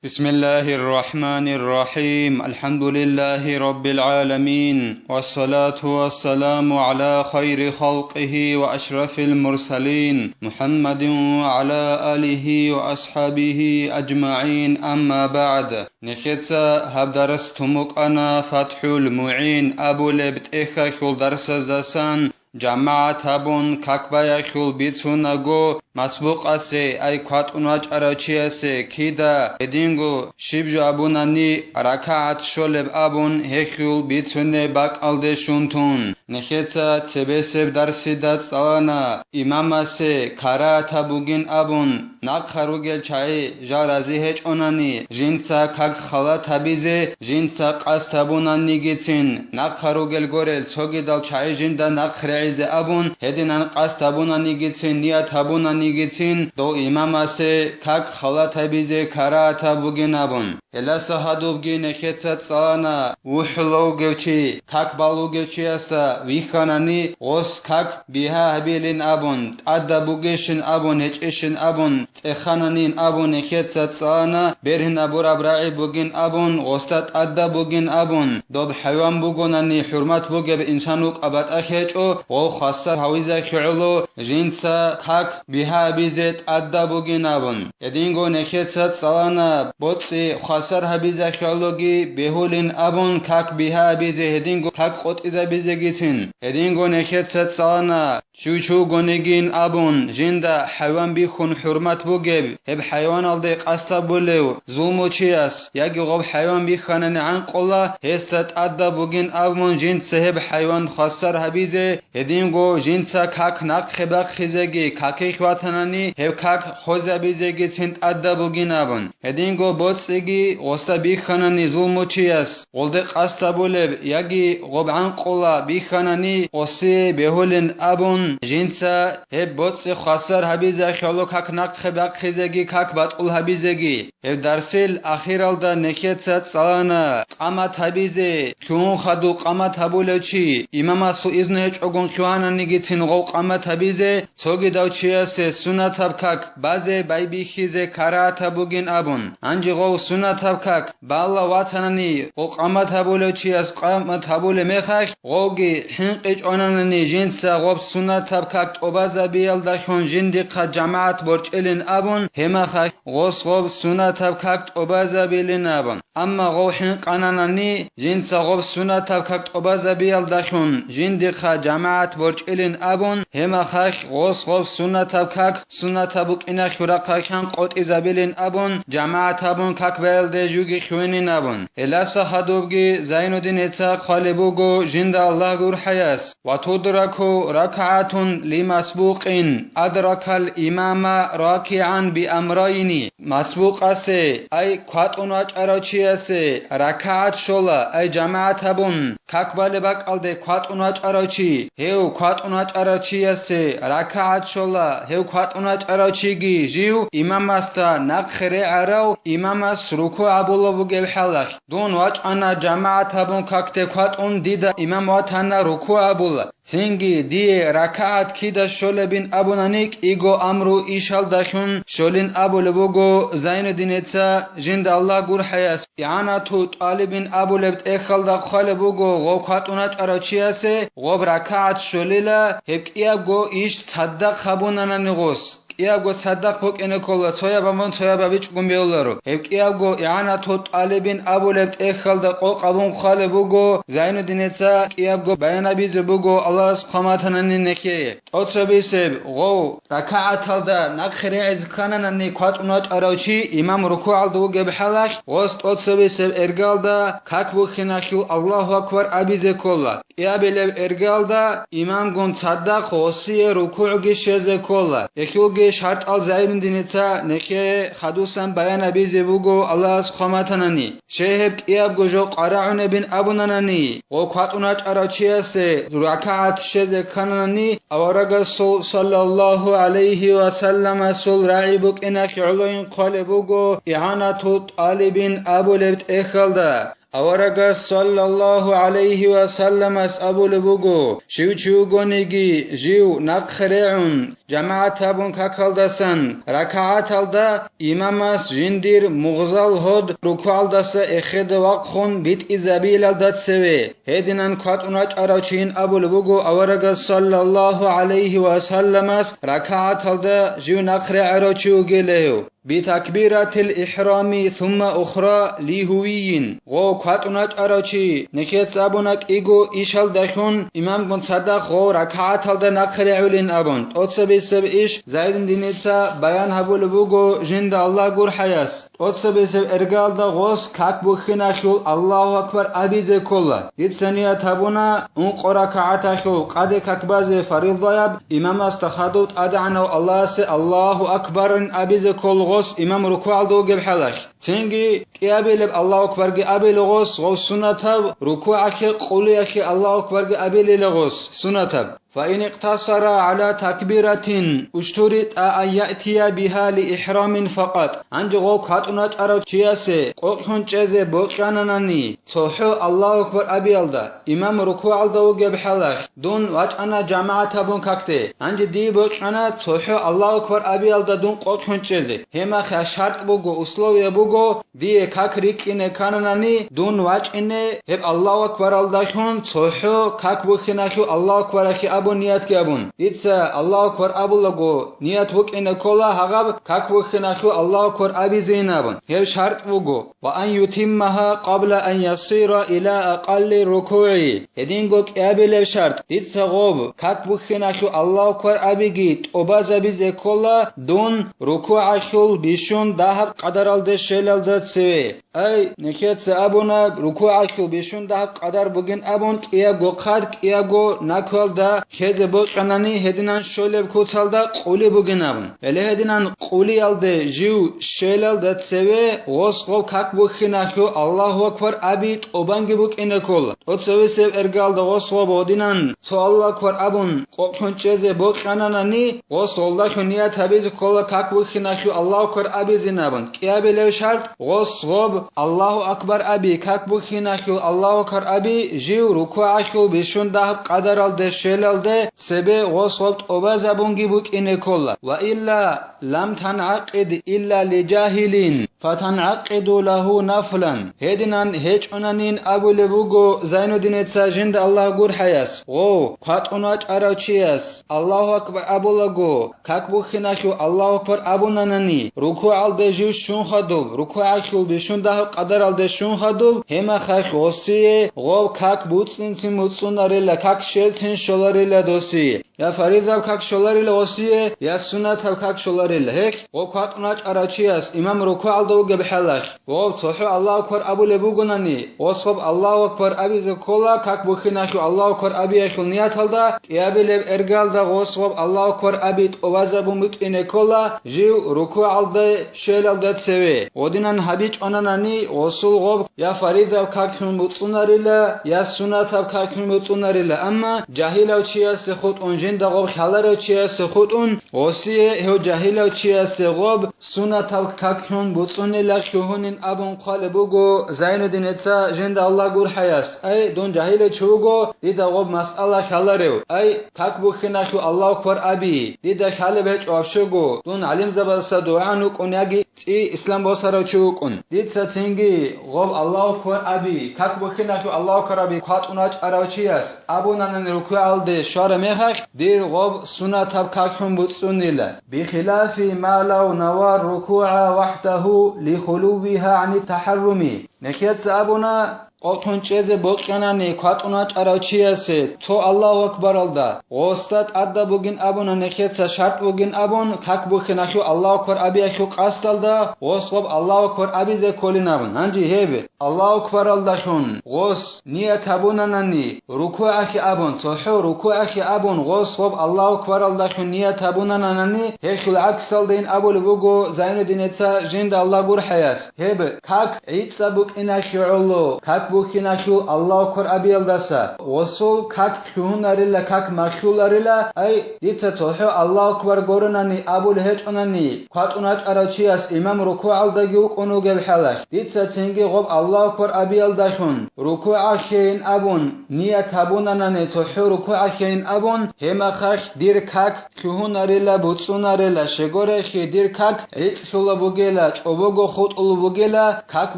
بسم الله الرحمن الرحيم الحمد لله رب العالمين والصلاة والسلام على خير خلقه وأشرف المرسلين محمد وعلى آله وأصحابه أجمعين أما بعد نخيتسا هبدرس تمك أنا فتح المعين أبو لبت إخا خل درس زسان جماعت هبون كاكبايا خل بيتسوناغو مسبوق اسه اي كواتوناج اراچياسه كيدا ادينغو شيبجو ابوناني ركعت شولب ابون هخول بيتسونه باقالده شونتون نخيتا تبسب درسيدات صانا اماماسه كاراتا بوگين ابون ناخروگل چاي جارازي هچ اوناني جينتا كاك خلا تبيزه جينتا قاستابوناني گيتين ناخروگل گورل سوگيدال چاي جيندا ناخريزه ابون هدينان قاستابوناني گيتين نيات ابوناني نيجتين دو إماماسه كاك خلاتا بيزه كاراتا بوگينابون إلا سهادوبگي نخيتا تصانا وحلو گوچي كاك بالو گوچي اسا ويخاناني غوس كاك بيها هبيلين ابون تادا بوگيشن ابون هچشن ابون تخانانين ابون نخيتا تصانا برهنا بورا براعي بوگين ابون غوستا تادا بوگين ابون دوب حيوان بوگوناني حرمات بوگب انسانوك ابات اخيچو غو خاصة هاويزا خيعلو جينتا كاك بيها بيزت أدى بوگينابون يدينغو نخيتسات صلانا بوتسي خسر هبيزا خيالوغي بهولين أبون كاك بيها بيزي هدينغو كاك قط إذا بيزي گيتين يدينغو نخيتسات صلانا چوچو گونگين أبون جندا حيوان بيخون حرمت بوگب هب حيوان الدي قاستا بوليو ظلمو چياس ياگي غب حيوان بيخانن عن قولا هستات أدى بوگين أبون جند سهب حيوان خسر هبيزي يدينغو جنسا كاك ناق خباق خيزاگي كاكي خواتناني هب كاك خوزا بيزيگي سنت أدى بوگينابون هدينغو بوتسيگي غستا بيخاناني ظلمو چياس غلدي قاستا بولب ياگي غب عن قولا بيخاناني غسي بهولن أبون جنسا هب بوتسي خسر هبيزا خيالو كاك ناق خباق خيزاگي كاك باتقل هبيزاگي هب درسيل أخيرال دا نخيتسات صلانا قامت هبيزي خيون خدو قامت هبولو چي إماما سو إذنه هج اگون خيواناني گيتين غو قامت هبيزي توگي داو چياسي سنتاب كاك بازي بايبي خيزي كاراتا بوگين أبون انجي غو سنتاب كاك بالا واتناني غو قامت هبولو چياس قامت هبولو ميخاك غوگي حنقيج اوناناني جنسا غوب سنتاب كاك اوبازا بيال داخون جندقا جماعت برچ الين أبون همخاك غوس غوب سنتاب كاك اوبازا بيلين أبون اما غو حنقاناناني جنسا غوب سنتاب كاك اوبازا بيال داخون جندقا جماعت برچ الين أبون همخاك غوس غوب سنتاب كاك سنتابوك إنا خورقا كان قوت إزابيلين أبون جماعت أبون كاك بيلده جوگي خوينين أبون إلا سخدوبگي زين الدين إتساق خالبوغو جند الله غور حياس وتدركو ركعة لمسبوقين أدرك الإمام راكعا بأمرين مسبوق أسي أي كواتوناج أراچي أسي ركعت شولا أي جماعت أبون كاك بالباك ألده كواتوناج أراچي هيو كواتوناج أراچي أسي ركعت شولا هيو كواتوناج أراچيگي جيو إمام استا نقخري عراو إمام اس ركوع أبولا بوگب حلق دون واج أنا جماعت هبون كاكته كواتون ديدا إمام واتنا ركوع أبولا سنگي دي ركعت كيدا شول بين أبونانيك إيغو أمرو إيشال داخون شولين أبول بوگو زين الدين إتسا جند الله غور حياس إعانا تو طالبين أبولبت إخال دا خال بوگو غو كواتوناج أراچياسي غوب ركعت شوليلا هك إيغو إيش صدق خبونانا نغوس إياغو صدق بوك إنكولا تويا بامون تويا بابيچ گومبيولارو هك إياغو إعانا تو طالبين أبولبت إخال دا قوق أبون خال بوگو زين الدين إتسا إياغو بيانا بيز بوگو الله سبحانه نكيه أوتسو بيسب غو ركعت دا نقخري عز كاناناني كواتوناج أراوچي إمام ركوع دو گب حلق غوست أوتسو بيسب إرگال دا كاك بوخيناخيو الله أكبر أبيز كولا إيابلب إرگال دا إمام گون صدق خوصي ركوع گشيز كولا يكيو شرط al زين دينتا نكي خدوسن بيان بيزي بوگو الله سبحانه شهب إياب گوجو قرعون بن أبوناناني وقاتوناج أراچياس ركعت شز كاناني أورغ صلى الله عليه وسلم سل رعيبك إنك علوين قال بوگو إعانة طالب أبو لبت إخلدا أورغ صلى الله عليه وسلم أبو لبوگو شو چو گونگي جيو نقخرعون جماعت ابون کاکالدسن رکعت الدا امامس جندیر مغزال هد رکوع الدس اخد وقخون بیت ازابیل الدت سوی هدینن کات اوناج اراچین ابو لبوگو اورگ صلی الله علیه و سلم رکعت الدا جو نقر عراچیو گلیو بتكبيرة الإحرام ثم أخرى لهويين غو كاتوناج أراچي نكيت سابونك إيغو إيشال دخون إمام كن صدق غو ركعات هلدا نقر علين أبون أتسبي سب إيش زايدن دينيتسا بيان هبول بوغو جند الله غور حياس أتسبي سب إرغال دا غوص كاك بخنا خيول الله أكبر أبي زي كولا ديت سنية تابونا انق ركعات خيول قد كاكباز فريض ضياب إمام استخادوت أدعنو الله سي الله أكبر أبي زي كول غوس امام ركوع دو جب حلق تنجي قيابل الله اكبر ابي لغوس غوس سنتب ركوعك قوليك الله اكبر ابي لغوس سنتب فإن اقتصر على تكبيرة اشترط أن يأتي بها لإحرام فقط عند غوك هاتونات أرو تياسي قوكهن جزي بوكاناناني توحو الله أكبر أبي الدا إمام ركوع الدا وجب حلق دون واجعنا جماعة تبون كاكتي عند دي بوكانا توحو الله أكبر أبي الدا دون قوكهن جزي هما خيا شرط بوغو أسلوية بوغو دي كاك ريكيني كاناناني دون واجعنا هب الله أكبر الدا خون توحو كاك بوكيناكو الله أكبر أخي ابو نیت کی ابون دیتسا الله اکبر ابو لگو نیت وک ان کولا هغب کاک وخنا خو الله اکبر ابي زينابون هي شرط وگو وان يتمها قبل ان يصير الى اقل ركوع هدينگو ابل شرط دیتسا غوب کاک وخنا خو الله اکبر ابي گیت اوباز بیز کولا دون ركوع خو بیشون دهب قدر الد شلالد سوي اي نکت ابونا ركوع خو بیشون دهب قدر بوگن ابون کیا گو قد کیا گو نکول دا خیز بوقنانی هدینان شولب کوتالدا قولی بوگنابن ولی هدینان قولی الده جو شیلال دت سوی غوس قو کاک بوخیناخو الله اکبر ابید اوبانگی بوک اینکول او سوی سو ارگال دا غوس قو بودینان تو الله اکبر ابون قو کنچز بوقنانانی غوس الله کنیت حبیز کول کاک بوخیناخو الله اکبر ابیزینابن کیا بلو شرط غوس قو الله اکبر ابی کاک بوخیناخو الله اکبر ابی جو رکوعشو بیشون ده قدر الده شیلال سبه غصبت اوبا زبونگی بوك إنكولا وإلا لم تنعقد إلا لجاهلين فتنعقد له نفلا هدنان هيج أنانين أبو لبوغو زينو دينيتسا جند الله غور حياس غو قات أناج أراوشياس الله أكبر أبو لغو كاكبو خناخو الله أكبر أبو ناناني ركوع الدجيو شون خدوب ركوع خيو بشون ده قدر الدشون خدوب هما خاخ غصيه غو كاك بوتسن تيموتسون أريلا كاك شيلتن شولاريلا دوسي يا فريضة كاك شولاريلا غصيه يا سنة كاك شولاريلا هيك غو قات أناج أراوشياس إمام ركوع دو بحلق وقب صحو الله أكبر أبو لبوغناني وصب الله أكبر أبي زكولا كاك بخناكو الله أكبر أبي أخل نيات هلدا يابي لب إرقال دا وصب الله أكبر أبي أوازبو مكيني كولا جيو ركوع الدا شيل الدا تسوي ودينان حبيج أناناني وصول غب يا فريضة كاكن متصناريلا يا سنة كاكن متصناريلا أما جاهلا وشيا سخوت أنجين دا غب خلال وشيا سخوت أن وصيه هو جاهلا وشيا سغب سنة كاكن متصناريلا لكهونين أبون قالبوغو زين دينيتسا جند الله غور حياس أي دون جاهل چوغو ديدا غب مسألة خلاريو أي كاكبو خناخو الله أكبر أبي ديدا خالب هج أفشوغو دون علم زبالسا دعانوك أنياغي تي إسلام بوسارو چوغون ديدسا تنگي غب الله أكبر أبي كاكبو خناخو الله أكبر أبي قات أناج أراوچياس أبو نانن ركوع الدي شار ميخخ دير غب سنة تب كاكهم بوتسونيلا بخلاف ما لو نوار ركوع وحده لخلوها عن التحرم نكيت سابونا قطن چیز بوقیانانی کاتوناچ اراوچیاسه تو الله اکبر الدا غوستات ادا بوگین ابونا نکیت شرط بوگین ابون کاک بوخناخو الله اکبر ابی اخو قاستالدا غوسب الله اکبر ابی ز کولین ابون انجی هبه الله اکبر الدا شون غوس نیت ابونانانی رکوعک ابون صحو رکوعک ابون غوسب الله اکبر الدا شون نیت ابونانانی هخل عکس الدین ابو لوگو زین دینتسا جند الله گور حیاس هبه کاک عید سبوک inashulu kak bukinashu Allah kor abiyaldasa wasul kak hunarilla kak mashularilla ay ditsa tohu Allah akbar goranani abul hechonani qatunach arachias imam ruku aldagi uqunu gebhalash ditsa tsengi gob Allah akbar abiyaldashun ruku'a shein abun niyat abunanane tohu ruku'a shein abun hema khash dir kak hunarilla butsunarilla shegore khidir kak itshula bugela chobogo khutulu bugela kak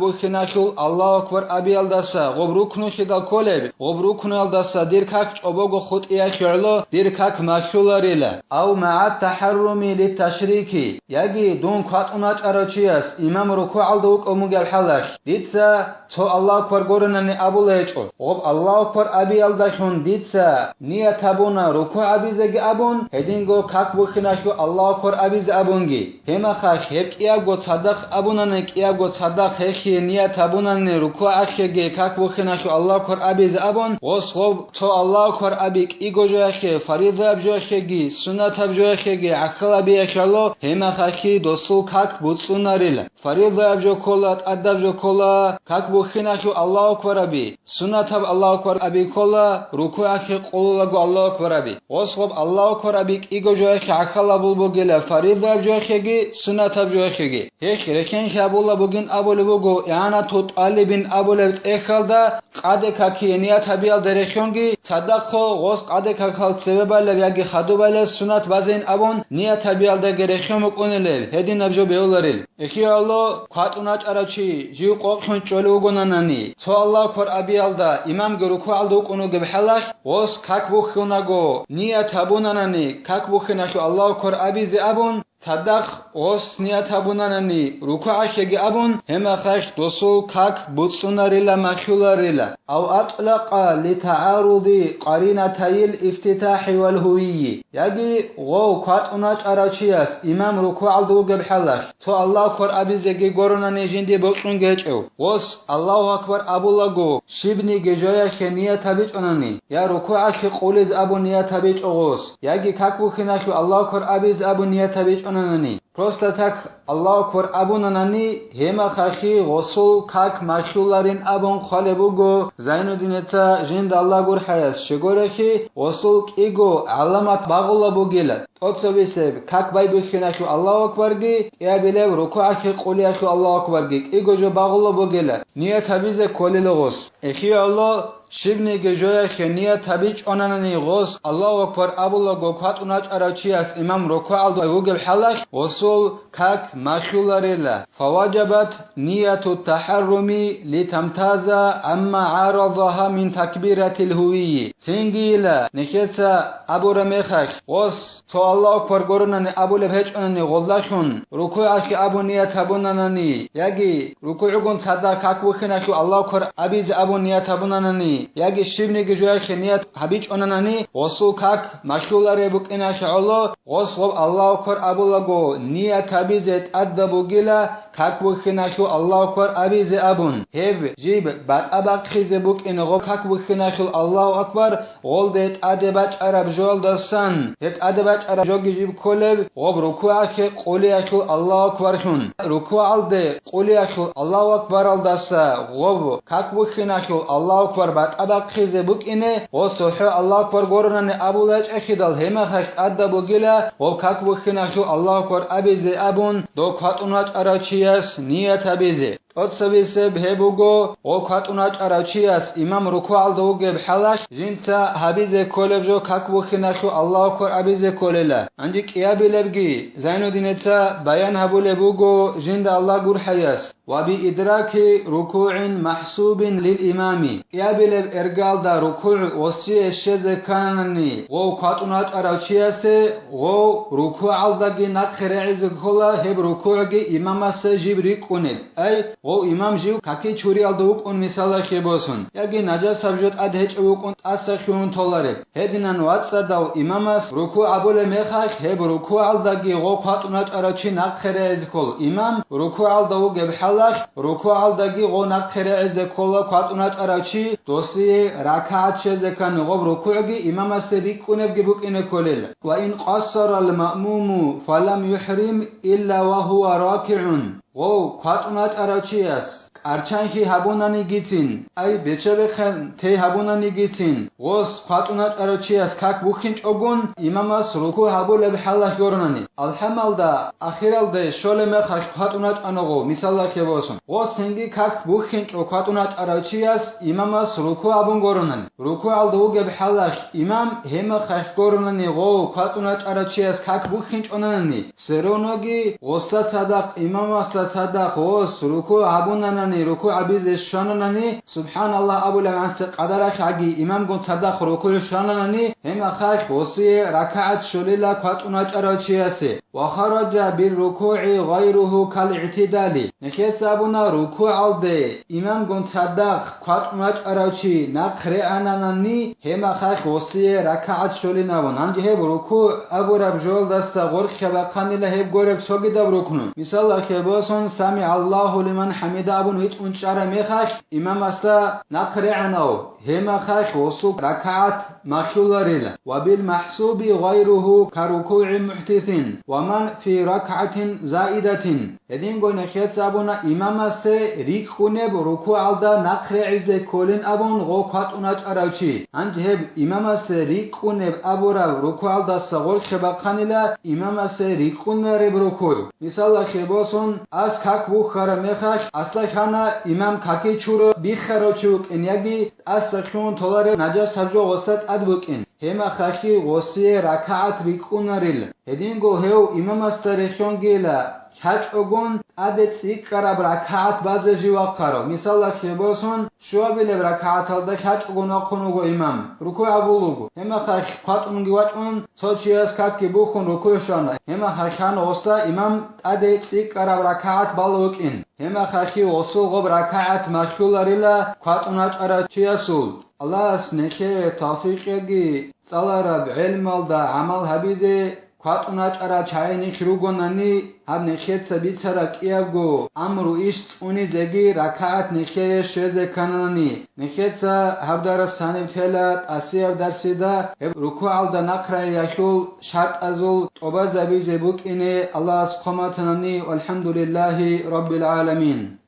bukinashul Allah akbar abiyaldasa gob ruknu khidal koleb gob ruknu aldasa dir kak chobogo khut yashulu dir kak mashularilla aw ma'a taharrumi litashriki yagi dun qatunach arachias imam ruku aldu uqumugal halash ditsa to Allah akbar goranani abulecho gob Allah akbar abiyaldashun ditsa niyat abuna ruku abizegi abun hedingo kak bukinashu Allah akbar abiz abungi hema khash heqiago sadaq abunane qiago sadaq hekhi niyat abunane ruku ashege kak bukinashu Allah akbar abiz abun os gob to Allah akbar abik igojoyashe farida abjoyashegi sunat abjoyashegi akhl abiyashalo hema khashi dosul kak butsunarila farida abjokolat adabjokola kak bukinashu Allah akbar abi sunat ab Allah akbar abi kola ruku akhi qolago Allah akbar abi os gob Allah akbar abik igojoyashe akhl abulbogela farida abjoyashegi sunat abjoyashegi hekh reken shabulla bugin abulbogo yana tot alibin abulet ekhalda qade kaki niyat abiyal dereshongi sadaqo gos qade kakal sebebale yagi khadubale sunat bazen abon niyat abiyal de gereshom qonele hedin abjo beolaril ekhi Allah qatunach arachi ji qoqhun cholugonanani to Allah akbar abiyalda imam guruku aldu qonu gebhalash gos kak bukhunago niyat abunanani kak bukhinashu Allah akbar abiz abun sadaq os niyat abunanani ruku ashegi abun hema khash dosul kak butsunarilla mashularilla aw atlaqa li ta'arudi qarinatayil iftitahi wal huwiyyi yagi go qatunach arachias imam ruku aldu gebhalash to Allah akbar abizegi goronani jindi boqun gechew os Allahu akbar abulago shibni gejoya niyat abichonani ya ruku ashi quliz abun niyat abichogos yagi kak bukhinashu Allah akbar abiz abun niyat abichonani Просто так Allah akbar abunanani hema khashi ghusul kak mashularin abun khalebugo Zainuddineta jind Allah gur hayat shegorehi ghusul kigo alamat bagula bugila otsabiseb kak bay bukhinashu Allah akbar gi ya bilev ruku'ashi quliashu Allah akbar gi kigo jo bagula bugila niyat abize kolilogos ekhi Allah Shibni gejoya khaniya tabich onanani gos Allahu akbar abulla go qatunach arachias imam ruku aldu ayugel halash wasul kak mashularilla fawajabat niyatu taharrumi litamtaza amma aradaha min takbiratil huwiyyi singila nekhetsa abura mekhash was to Allahu akbar goranani abule bhechonani gollashun ruku ashi abu niyat abunanani yagi ruku gon sada kak bukhinashu Allahu akbar abiz abu niyat abunanani yagi shibni gejoya niyat habich onanani wasul kak mashulare bukina sha'Allah wasgob Allah akbar abulago niyat abizet adabugila kak bukina shu Allah akbar abize abun heb jib bat abaq khize bukina go kak bukina shu Allah akbar goldet adebach arab jol dasan het adebach arab jogi jib kolev gob ruku'a ke qoliya shu Allah akbar shun ruku' alde qoliya shu Allah akbar aldasa gob kak bukina shu Allah akbar bat abaq khize bukine o sohu Allah akbar goranani abulaj akhidal hema khash adabugila gob kak bukina shu Allah akbar abize abun do qatunach arachias niyat abize Otsabise bhebugo o qatunach arachias imam ruku aldu geb halash jinsa habize kolebjo kak bukhinashu Allah akbar abize kolela andi qiyabilebgi Zainuddinetsa bayan habulebugo jinda Allah gur hayas wa bi idraki ruku'in mahsubin lil imami qiyabileb ergal da ruku' wasi sheze kanani o qatunach arachiase o ruku aldagi nakhireiz kola heb ruku'gi imamase jibri quneb ay O imam jiv kaki churi aldu ukun misala khebosun yagi najas sabjot adhech ukun asakhun tolare hedinan watsa dav imamas ruku abule mekhash heb ruku aldagi go qatunach arachi nakhere ezkol imam ruku aldavu gebhalash ruku aldagi go nakhere ezkol qatunach arachi dosi rakaat shezekan go ruku'gi imamas rikuneb gebukine kolel wa in qassara al ma'mum falam yuhrim illa wa huwa raki'un Go qatunach arachias archanki habunani gitsin ay bechebekhan te habunani gitsin gos khatuna arachias kak bukhin ogun imamas ruku habule bhallah yornani alhamalda akhiralde shole me khatuna anogo misalla kheboson gos sengi kak bukhin khatuna arachias imamas ruku abun gornani ruku aldo ge bhallah imam hema khakh gornani go khatuna arachias kak bukhin onani seronogi gosta sadaq imamas sadaq gos ruku abunani ruku abiz shananani subhanallah abul ans qadara khagi imam gon sadaq ruku shananani hema khakh gosi rak'at shulila khatuna arachiase wa kharaja bir ruku'i ghayruhu kal i'tidali nekhesabuna ruku alde imam gon sadaq khatuna arachi naqre ananani hema khakh gosi rak'at shulina bon anji he ruku aburab jol dasta gor khaba qanila he goreb sogida ruknu misal kheboson sami allahu liman hamida abun hit unchara mekhakh imam asta naqre anao hema khakh gosu rak'at makhullarila wa bil mahsubi ghayruhu karuku'i muhtithin wa man fi rak'atin zaidatin edin gon khetsabuna imam se rikhuneb ruku alda naqre ize kolin abun go khatuna arachi anjeb imam se rikhuneb abura ruku alda sagol khaba qanila imam se rikhuneb ruku misal kheboson as kak bu khara mekhakh asla khana imam kaki churo bi kharochuk enyagi as khon tolare najas sabjo gosat adbukin hema khakhi gosi rak'at rikhunaril edin go heu imam astare khongela hach ogon adets ikrab rak'at baze jiwa kharo misal kheboson shuabile rak'at alda hach ogon aqunugo imam ruku abulugo hema khakh qatun giwachun sochias kakki bukhun ruku shana hema khakhan osta imam adets ikrab rak'at balokin hema khakhi osul gob rak'at makhullarila qatun arachiasul Allah sneke tawfiqegi salarab ilmalda amal habize khatuna ara chayni khirugonani hab nekhet sabitsara kiavgo amru ish uni zegi rak'at nekhe sheze kanani nekhetsa habdara sanibtela asiyav darsida ruku alda naqra yashul shart azul toba zabi zebuk ine Allah subhanahu alhamdulillahi rabbil alamin.